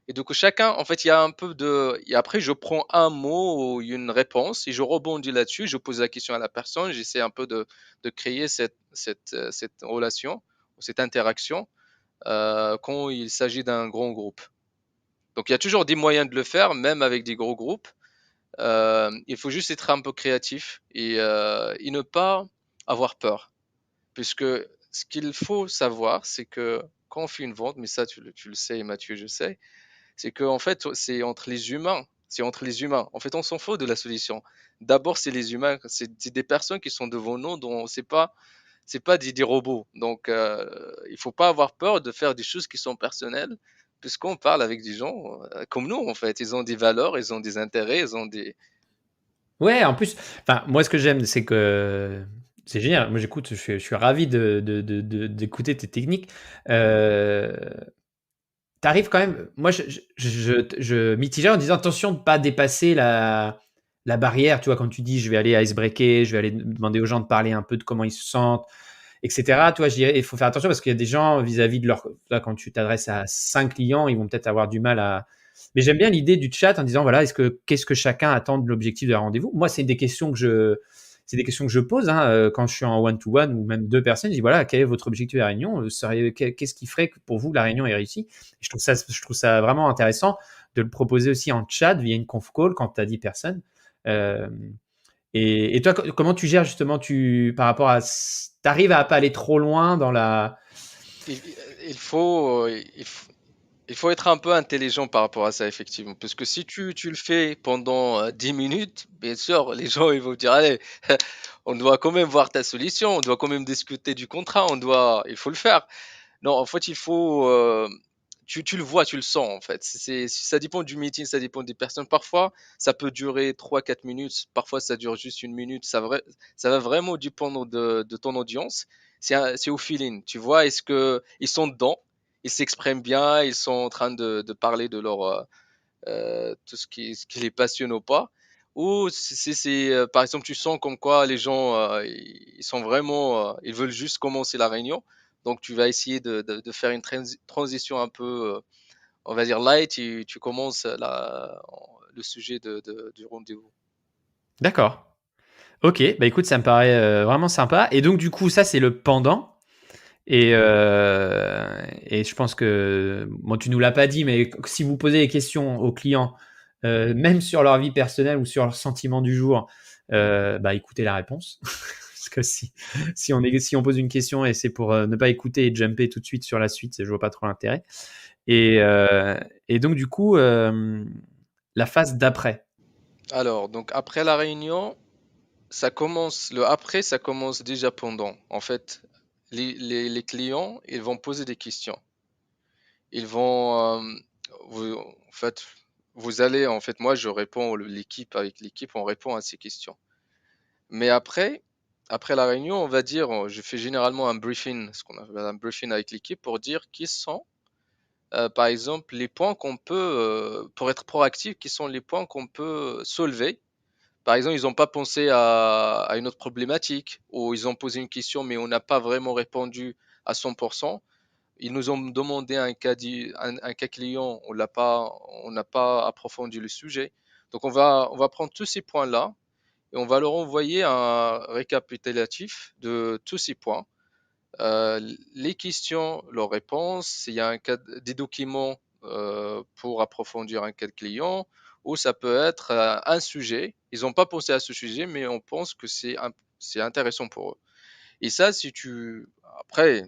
Et donc chacun, en fait, il y a un peu de... Et après, je prends un mot ou une réponse et je rebondis là-dessus, je pose la question à la personne, j'essaie un peu de créer cette relation, cette interaction quand il s'agit d'un grand groupe. Donc il y a toujours des moyens de le faire, même avec des gros groupes. Il faut juste être un peu créatif et ne pas avoir peur. Puisque ce qu'il faut savoir, c'est que quand on fait une vente, mais ça tu le sais, Mathieu, je sais, c'est que en fait, c'est entre les humains. C'est entre les humains. En fait, on s'en fout de la solution. D'abord, c'est les humains. C'est des personnes qui sont devant nous, dont c'est pas des robots. Donc, il faut pas avoir peur de faire des choses qui sont personnelles, puisqu'on parle avec des gens comme nous, en fait. Ils ont des valeurs, ils ont des intérêts, ils ont des. Ouais, en plus, enfin, moi, ce que j'aime, c'est que c'est génial. Moi, j'écoute, je suis ravi d'écouter tes techniques. Euh, T'arrives quand même. Moi, je mitigais en disant attention de ne pas dépasser la barrière. Tu vois, quand tu dis je vais aller icebreaker, je vais aller demander aux gens de parler un peu de comment ils se sentent, etc. Tu vois, je dirais, il faut faire attention parce qu'il y a des gens vis-à-vis de leur. Là, quand tu t'adresses à 5 clients, ils vont peut-être avoir du mal à. Mais j'aime bien l'idée du chat en disant voilà, qu'est-ce que chacun attend de l'objectif d'un rendez-vous. Moi, c'est des questions que je pose hein, quand je suis en one-to-one ou même deux personnes. Je dis voilà, quel est votre objectif de la réunion? Qu'est-ce qui ferait que pour vous la réunion est réussie? Et je trouve ça vraiment intéressant de le proposer aussi en chat via une conf call quand tu as 10 personnes. Euh, et toi, comment tu gères justement par rapport à. T'arrives à pas aller trop loin dans la. Il faut, il faut- Il faut être un peu intelligent par rapport à ça, effectivement. Parce que si tu le fais pendant 10 minutes, bien sûr, les gens ils vont dire, allez, on doit quand même voir ta solution, on doit quand même discuter du contrat, il faut le faire. Non, en fait, tu le vois, tu le sens, en fait. Ça dépend du meeting, ça dépend des personnes. Parfois, ça peut durer 3, 4 minutes. Parfois, ça dure juste 1 minute. Ça va vraiment dépendre de ton audience. C'est au feeling. Tu vois, est-ce que ils sont dedans? Ils s'expriment bien, ils sont en train de parler de tout ce qui les passionne ou pas. Ou par exemple, tu sens comme quoi les gens, ils sont vraiment, ils veulent juste commencer la réunion. Donc, tu vas essayer de faire une transition un peu, on va dire light, et tu commences le sujet du rendez-vous. D'accord. Ok, bah écoute, ça me paraît vraiment sympa. Et donc, du coup, ça, c'est le pendant. Et je pense que, bon, tu nous l'as pas dit, mais si vous posez des questions aux clients, même sur leur vie personnelle ou sur leurs sentiments du jour, bah écoutez la réponse. Parce que si on pose une question et c'est pour ne pas écouter et jumper tout de suite sur la suite, je vois pas trop l'intérêt. Et, euh, et donc, du coup, la phase d'après. Alors, donc après la réunion, ça commence déjà pendant. En fait, les clients, ils vont poser des questions. Ils vont, en fait, vous allez, en fait, moi, je réponds, avec l'équipe, on répond à ces questions. Mais après la réunion, on va dire, je fais généralement un briefing, ce qu'on appelle un briefing avec l'équipe pour dire qui sont, par exemple, les points pour être proactif, qui sont les points qu'on peut soulever. Par exemple, ils n'ont pas pensé à une autre problématique, ou ils ont posé une question, mais on n'a pas vraiment répondu à 100%. Ils nous ont demandé un cas client, on n'a pas approfondi le sujet. Donc on va prendre tous ces points-là et on va leur envoyer un récapitulatif de tous ces points. Les questions, leurs réponses, s'il y a des documents pour approfondir un cas de client, ou ça peut être un sujet. Ils n'ont pas pensé à ce sujet, mais on pense que c'est intéressant pour eux. Et ça, après,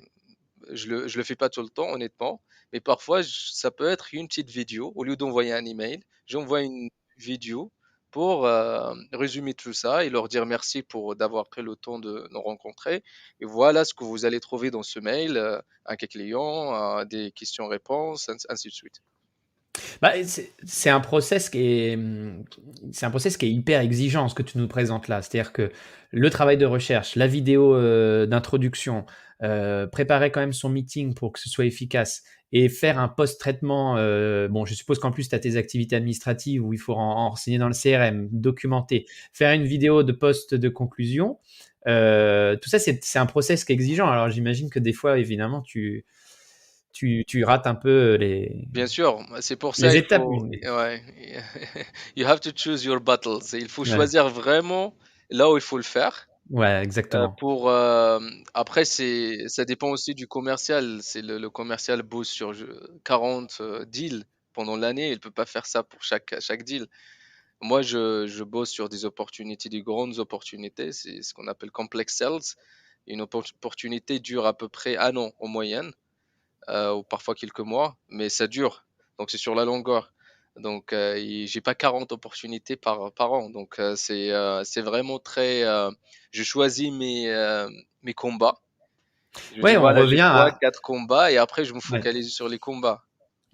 je le fais pas tout le temps, honnêtement, mais parfois, ça peut être une petite vidéo. Au lieu d'envoyer un email, j'envoie une vidéo pour résumer tout ça et leur dire merci pour d'avoir pris le temps de nous rencontrer. Et voilà ce que vous allez trouver dans ce mail, un cas client, des questions-réponses, ainsi de suite. Bah, c'est un process c'est un process qui est hyper exigeant, ce que tu nous présentes là. C'est-à-dire que le travail de recherche, la vidéo d'introduction, préparer quand même son meeting pour que ce soit efficace et faire un post-traitement. Bon, je suppose qu'en plus, tu as tes activités administratives où il faut en renseigner dans le CRM, documenter, faire une vidéo de post de conclusion. Tout ça, c'est un process qui est exigeant. Alors, j'imagine que des fois, évidemment, tu rates un peu Bien sûr, c'est pour ça les il étapes. faut, ouais, you have to choose your battles. Il faut Ouais, choisir vraiment là où il faut le faire. ouais, exactement. Après, ça dépend aussi du commercial. C'est le commercial bosse sur 40 deals pendant l'année. Il peut pas faire ça pour chaque deal. Moi, je bosse sur des opportunités, des grandes opportunités. C'est ce qu'on appelle complex sales. Une opportunité dure à peu près un an en moyenne, ou parfois quelques mois, mais ça dure. Donc, c'est sur la longueur. Donc, j'ai pas 40 opportunités par an. Donc, c'est vraiment très. Je choisis mes combats. Je dis, Ouais, voilà, j'ai trois, quatre combats et après, je me ouais, focalise sur les combats.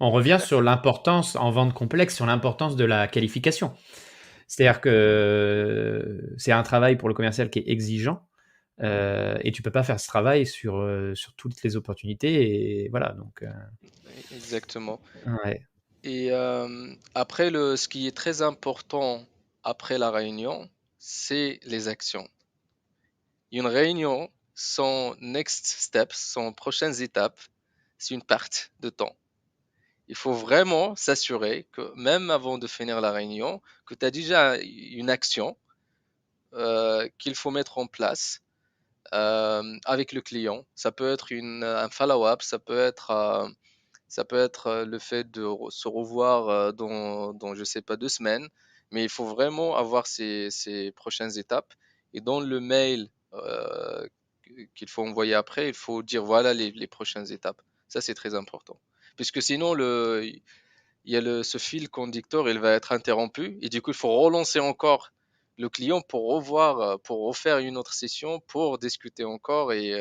on revient sur l'importance en vente complexe, sur l'importance de la qualification. C'est-à-dire que c'est un travail pour le commercial qui est exigeant et tu peux pas faire ce travail sur toutes les opportunités. Et voilà, donc Exactement. ouais. Et après, ce qui est très important après la réunion, c'est les actions. Une réunion, son next steps, son prochaines étapes, c'est une perte de temps. Il faut vraiment s'assurer que même avant de finir la réunion, que tu as déjà une action qu'il faut mettre en place avec le client. Ça peut être un follow-up, ça peut être le fait de se revoir dans, je sais pas, 2 semaines, mais il faut vraiment avoir ces prochaines étapes. Et dans le mail qu'il faut envoyer après, il faut dire voilà les prochaines étapes. Ça, c'est très important. puisque sinon, il y a ce fil conducteur, il va être interrompu, et du coup, il faut relancer encore le client pour revoir, pour refaire une autre session, pour discuter encore, et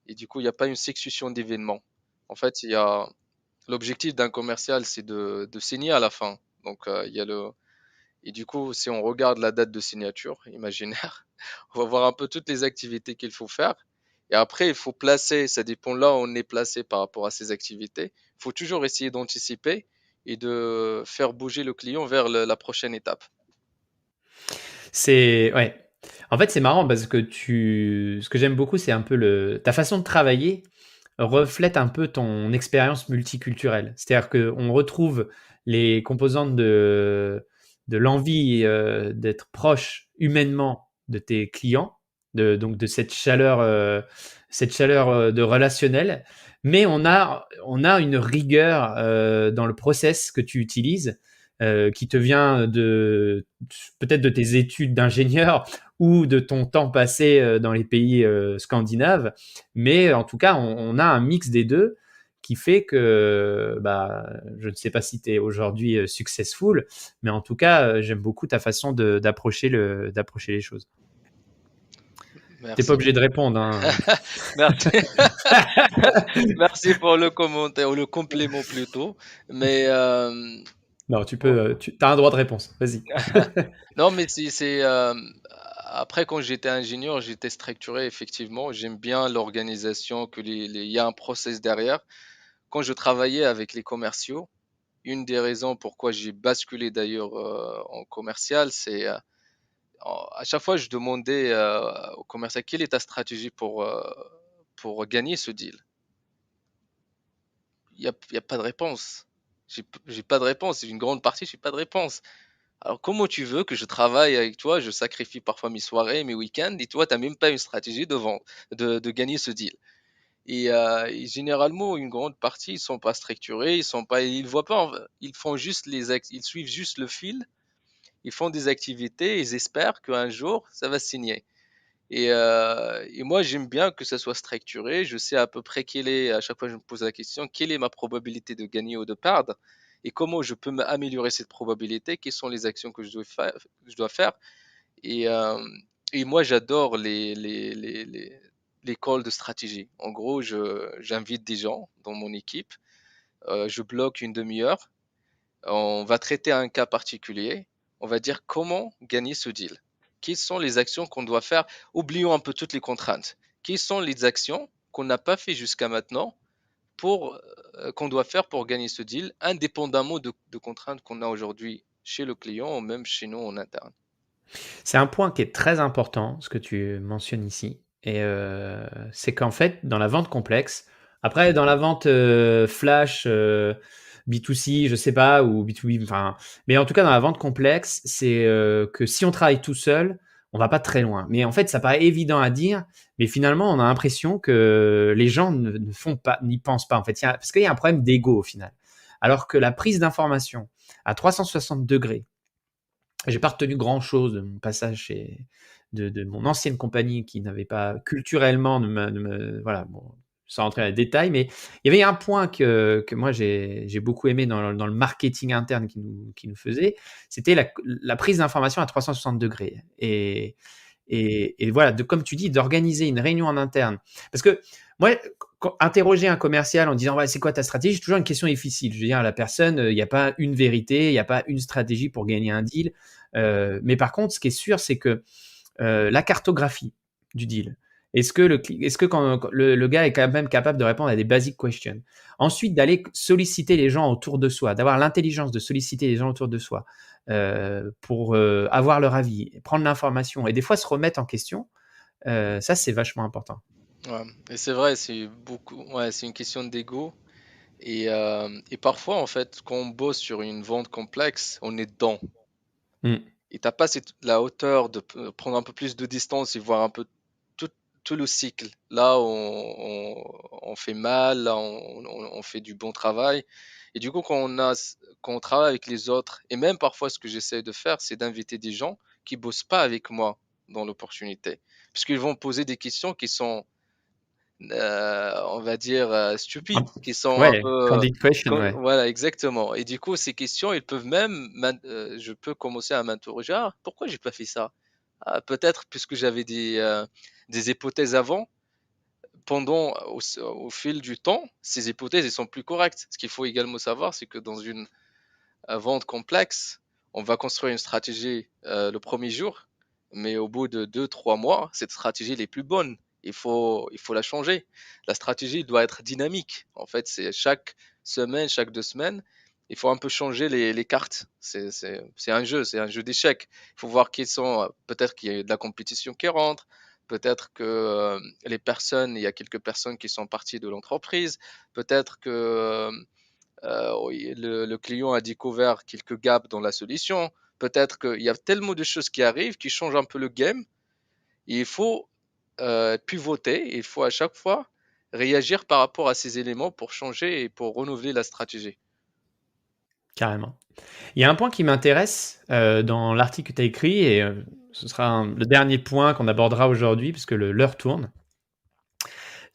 du coup, il n'y a pas une succession d'événements. En fait, l'objectif d'un commercial, c'est de signer à la fin. Donc, et du coup, si on regarde la date de signature imaginaire, on va voir un peu toutes les activités qu'il faut faire. Et après, il faut placer, ça dépend là où on est placé par rapport à ces activités. Il faut toujours essayer d'anticiper et de faire bouger le client vers la prochaine étape. C'est ouais. En fait, c'est marrant parce que ce que j'aime beaucoup, c'est un peu ta façon de travailler reflète un peu ton expérience multiculturelle. C'est-à-dire qu'on retrouve les composantes de l'envie d'être proche humainement de tes clients, donc de cette chaleur de relationnel, mais on a une rigueur dans le process que tu utilises qui te vient peut-être de tes études d'ingénieur ou de ton temps passé dans les pays scandinaves. Mais en tout cas, on a un mix des deux qui fait que bah, je ne sais pas si tu es aujourd'hui successful, mais en tout cas, j'aime beaucoup ta façon d'approcher les choses. Tu n'es pas Merci. obligé de répondre. Hein. Merci. Merci pour le commentaire, ou le complément plutôt. Mais Non, tu as un droit de réponse. Vas-y. non, mais après, quand j'étais ingénieur, j'étais structuré, effectivement. J'aime bien l'organisation, il y a un process derrière. Quand je travaillais avec les commerciaux, une des raisons pourquoi j'ai basculé d'ailleurs en commercial, à chaque fois, je demandais au commercial quelle est ta stratégie pour gagner ce deal. Il y a pas de réponse. J'ai pas de réponse. Une grande partie, j'ai pas de réponse. Alors, comment tu veux que je travaille avec toi? Je sacrifie parfois mes soirées, mes week-ends, et toi, tu n'as même pas une stratégie de vente, de gagner ce deal. Et généralement, une grande partie, ils sont pas structurés, ils voient pas, ils font juste ils suivent juste le fil, ils font des activités, ils espèrent qu'un jour, ça va se signer. Et moi, j'aime bien que ça soit structuré. Je sais à peu près à chaque fois que je me pose la question, quelle est ma probabilité de gagner ou de perdre, et comment je peux améliorer cette probabilité, quelles sont les actions que je dois faire. Et, euh, et moi, j'adore les calls de stratégie. En gros, j'invite des gens dans mon équipe, je bloque une demi-heure, on va traiter un cas particulier, on va dire comment gagner ce deal. Quelles sont les actions qu'on doit faire? Oublions un peu toutes les contraintes. Quelles sont les actions qu'on n'a pas fait jusqu'à maintenant qu'on doit faire pour gagner ce deal, indépendamment de contraintes qu'on a aujourd'hui chez le client ou même chez nous en interne. C'est un point qui est très important, ce que tu mentionnes ici. Et c'est qu'en fait, dans la vente complexe, après, dans la vente flash, B2C, je sais pas, ou B2B, enfin, mais en tout cas, dans la vente complexe, c'est que si on travaille tout seul, on va pas très loin. Mais en fait, ça paraît évident à dire, mais finalement, on a l'impression que les gens ne font pas, n'y pensent pas, en fait. Parce qu'il y a un problème d'ego au final. Alors que la prise d'information à 360 degrés, j'ai pas retenu grand-chose de mon passage de mon ancienne compagnie qui n'avait pas culturellement voilà, bon, sans rentrer dans les détails, mais il y avait un point que moi j'ai beaucoup aimé dans le marketing interne qui nous faisait, c'était la prise d'information à 360 degrés. Et voilà, comme tu dis, d'organiser une réunion en interne. Parce que moi, interroger un commercial en disant ouais, c'est quoi ta stratégie, c'est toujours une question difficile. Je veux dire, à la personne, il n'y a pas une vérité, il n'y a pas une stratégie pour gagner un deal. Mais par contre, ce qui est sûr, c'est que la cartographie du deal, est-ce que quand le gars est quand même capable de répondre à des basic questions, ensuite d'aller solliciter les gens autour de soi, d'avoir l'intelligence de solliciter les gens autour de soi pour avoir leur avis, prendre l'information et des fois se remettre en question, ça c'est vachement important. Ouais. Et c'est vrai, ouais, c'est une question d'ego. Et parfois, en fait, quand on bosse sur une vente complexe, on est dedans. Mm. Et t'as pas la hauteur de prendre un peu plus de distance et voir un peu tout, tout le cycle. Là, on fait mal, là, on fait du bon travail. Et du coup, quand on travaille avec les autres, et même parfois, ce que j'essaie de faire, c'est d'inviter des gens qui bossent pas avec moi dans l'opportunité. Parce qu'ils vont poser des questions qui sont on va dire, stupides, Un- qui sont un Ouais, peu, candid question, ouais. voilà, exactement. Et du coup, ces questions, ils peuvent même, je peux commencer à m'interroger, ah, pourquoi j'ai pas fait ça? Ah, peut-être puisque j'avais des hypothèses avant, au fil du temps, ces hypothèses, elles sont plus correctes. Ce qu'il faut également savoir, c'est que dans une vente complexe, on va construire une stratégie le premier jour, mais au bout de 2, 3 mois, cette stratégie n'est plus bonne. Il faut la changer. La stratégie doit être dynamique. En fait, c'est chaque semaine, chaque 2 semaines, il faut un peu changer les cartes. C'est un jeu d'échecs. Il faut voir qui sont, peut-être qu'il y a de la compétition qui rentre, peut-être que il y a quelques personnes qui sont parties de l'entreprise, peut-être que oui, le client a découvert quelques gaps dans la solution. Peut-être qu'il y a tellement de choses qui arrivent qui changent un peu le game. Et il faut pivoter. Il faut à chaque fois réagir par rapport à ces éléments pour changer et pour renouveler la stratégie. Carrément. Il y a un point qui m'intéresse dans l'article que tu as écrit, et ce sera le dernier point qu'on abordera aujourd'hui, puisque l'heure tourne.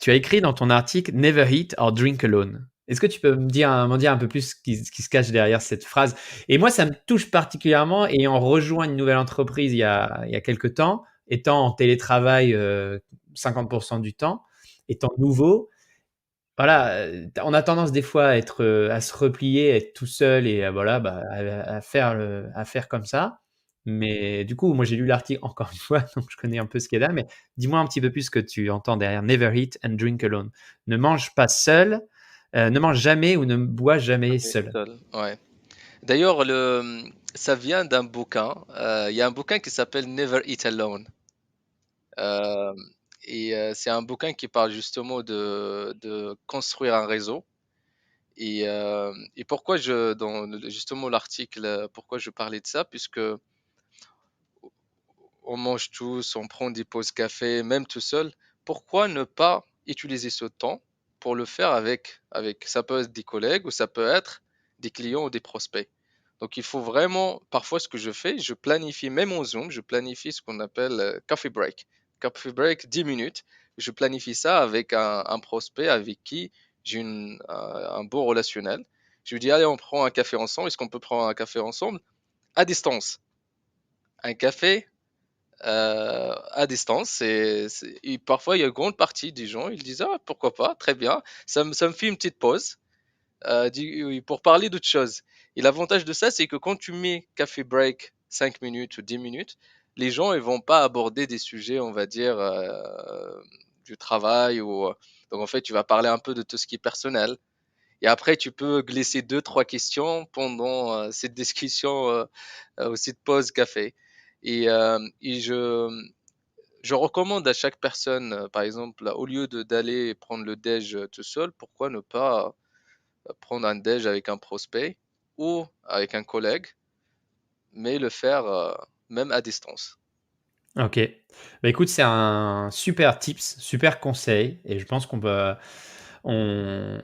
Tu as écrit dans ton article Never eat or drink alone. Est-ce que tu peux m'en dire un peu plus ce qui se cache derrière cette phrase? Et moi, ça me touche particulièrement, ayant rejoint une nouvelle entreprise il y a quelques temps, étant en télétravail 50% du temps, étant nouveau. Voilà, on a tendance des fois à se replier, à être tout seul et voilà, bah, à faire comme ça. Mais du coup, moi, j'ai lu l'article encore une fois, donc je connais un peu ce qu'il y a là. Mais dis-moi un petit peu plus ce que tu entends derrière Never eat and drink alone. Ne mange pas seul, ne mange jamais ou ne bois jamais Mais seul. seul, ouais. D'ailleurs, ça vient d'un bouquin. Il y a un bouquin qui s'appelle Never Eat Alone. Euh, c'est un bouquin qui parle justement de construire un réseau. Et pourquoi justement l'article, pourquoi je parlais de ça, puisque on mange tous, on prend des pauses café, même tout seul. Pourquoi ne pas utiliser ce temps pour le faire ça peut être des collègues ou ça peut être des clients ou des prospects. Donc il faut vraiment, parfois ce que je fais, je planifie même en Zoom, je planifie ce qu'on appelle coffee break. Coffee break 10 minutes. Je planifie ça avec un prospect avec qui j'ai un beau relationnel. Je lui dis, allez, on prend un café ensemble. Est-ce qu'on peut prendre un café ensemble à distance? Un café à distance. Et parfois, il y a une grande partie des gens, ils disent, ah, pourquoi pas, très bien. Ça me fait une petite pause oui, pour parler d'autre chose. Et l'avantage de ça, c'est que quand tu mets café break 5 minutes ou 10 minutes, les gens ils vont pas aborder des sujets, on va dire, du travail. Donc en fait, tu vas parler un peu de tout ce qui est personnel. Et après, tu peux glisser deux, trois questions pendant cette discussion ou cette pause café. Et je recommande à chaque personne, par exemple, au lieu d'aller prendre le déj tout seul, pourquoi ne pas prendre un déj avec un prospect ou avec un collègue, mais le faire même à distance. Ok. Bah écoute, c'est un super tips, super conseil, et je pense on,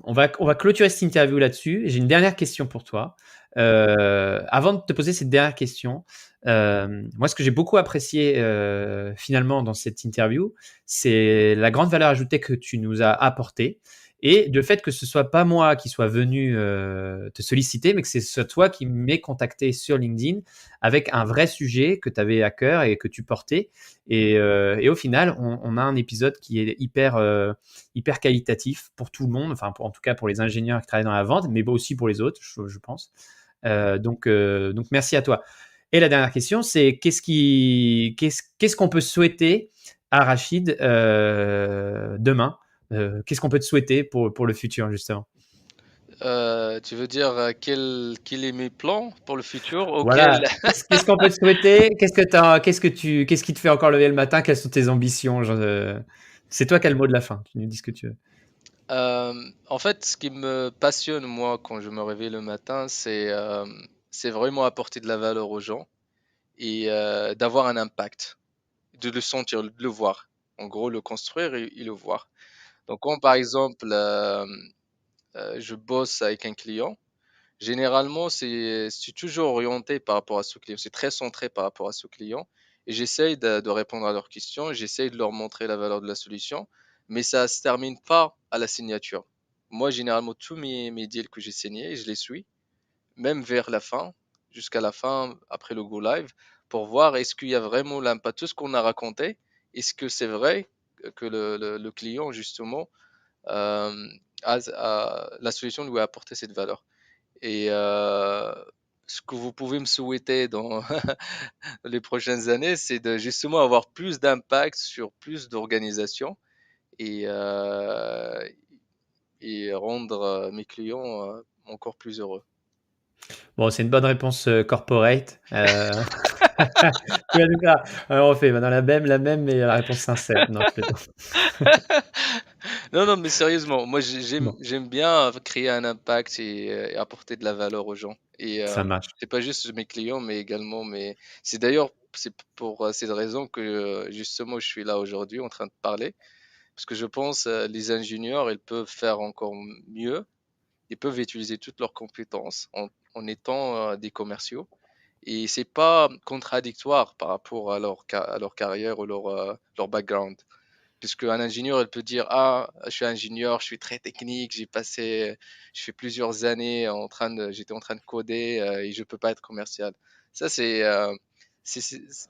on va clôturer cette interview là-dessus. J'ai une dernière question pour toi. Avant de te poser cette dernière question, moi, ce que j'ai beaucoup apprécié finalement dans cette interview, c'est la grande valeur ajoutée que tu nous as apportée. Et le fait que ce soit pas moi qui soit venu te solliciter, mais que c'est soit toi qui m'ait contacté sur LinkedIn avec un vrai sujet que tu avais à cœur et que tu portais. Et au final, on a un épisode qui est hyper qualitatif pour tout le monde, enfin en tout cas pour les ingénieurs qui travaillent dans la vente, mais aussi pour les autres, je pense. Donc merci à toi. Et la dernière question, c'est qu'est-ce qu'on peut souhaiter à Rachid demain? Qu'est-ce qu'on peut te souhaiter pour le futur, justement? Tu veux dire quel est mes plans pour le futur Voilà. auquel Qu'est-ce qu'on peut te souhaiter? Qu'est-ce qui te fait encore lever le matin? Quelles sont tes ambitions? C'est toi qui as le mot de la fin. Tu nous dis ce que tu veux. En fait, ce qui me passionne moi quand je me réveille le matin, c'est vraiment apporter de la valeur aux gens et d'avoir un impact, de le sentir, de le voir. En gros, le construire et le voir. Donc, quand par exemple je bosse avec un client, généralement, c'est toujours orienté par rapport à ce client. C'est très centré par rapport à ce client. Et j'essaye de répondre à leurs questions. J'essaye de leur montrer la valeur de la solution. mais ça se termine pas à la signature. Moi, généralement, tous mes deals que j'ai signés, je les suis, même vers la fin, jusqu'à la fin, après le go live, pour voir est-ce qu'il y a vraiment l'impact, tout ce qu'on a raconté, est-ce que c'est vrai que le client, justement, euh, la solution lui a apporté cette valeur. Et ce que vous pouvez me souhaiter dans les prochaines années, c'est de justement avoir plus d'impact sur plus d'organisations et, rendre mes clients encore plus heureux. Bon, c'est une bonne réponse corporate. Tu vas nous faire on refait maintenant la même, mais la réponse sincère. Non, je plaisante. Non, non, mais sérieusement, moi j'aime Bon, j'aime bien créer un impact et apporter de la valeur aux gens. Et ça marche. c'est pas juste mes clients, mais également c'est d'ailleurs c'est pour cette raison que justement je suis là aujourd'hui en train de parler, parce que je pense les ingénieurs ils peuvent faire encore mieux, ils peuvent utiliser toutes leurs compétences en étant des commerciaux. Et c'est pas contradictoire par rapport à à leur carrière ou leur background. Puisque un ingénieur, il peut dire, ah, je suis ingénieur, je suis très technique, je fais plusieurs années j'étais en train de coder et je peux pas être commercial. Ça, c'est, c'est-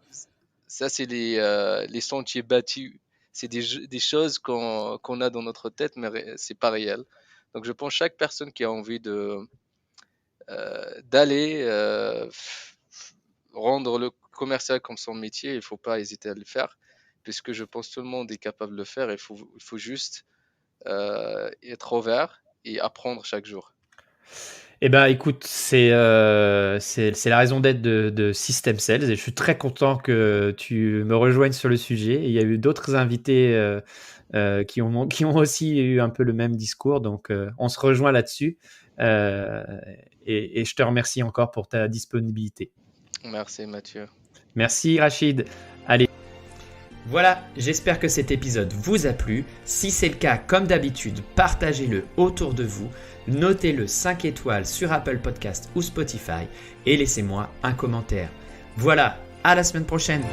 ça, c'est les sentiers battus. C'est des choses qu'on a dans notre tête, mais c'est pas réel. Donc, je pense que chaque personne qui a envie d'aller rendre le commercial comme son métier, il faut pas hésiter à le faire, puisque je pense que tout le monde est capable de le faire. Il faut juste être ouvert et apprendre chaque jour. Eh ben, écoute, c'est la raison d'être de System Sales et je suis très content que tu me rejoignes sur le sujet. Et il y a eu d'autres invités qui ont aussi eu un peu le même discours, donc on se rejoint là-dessus. Et je te remercie encore pour ta disponibilité. Merci Mathieu. Merci Rachid. Allez. Voilà, j'espère que cet épisode vous a plu. Si c'est le cas, comme d'habitude, partagez-le autour de vous, notez-le 5 étoiles sur Apple Podcast ou Spotify et laissez-moi un commentaire. Voilà, à la semaine prochaine.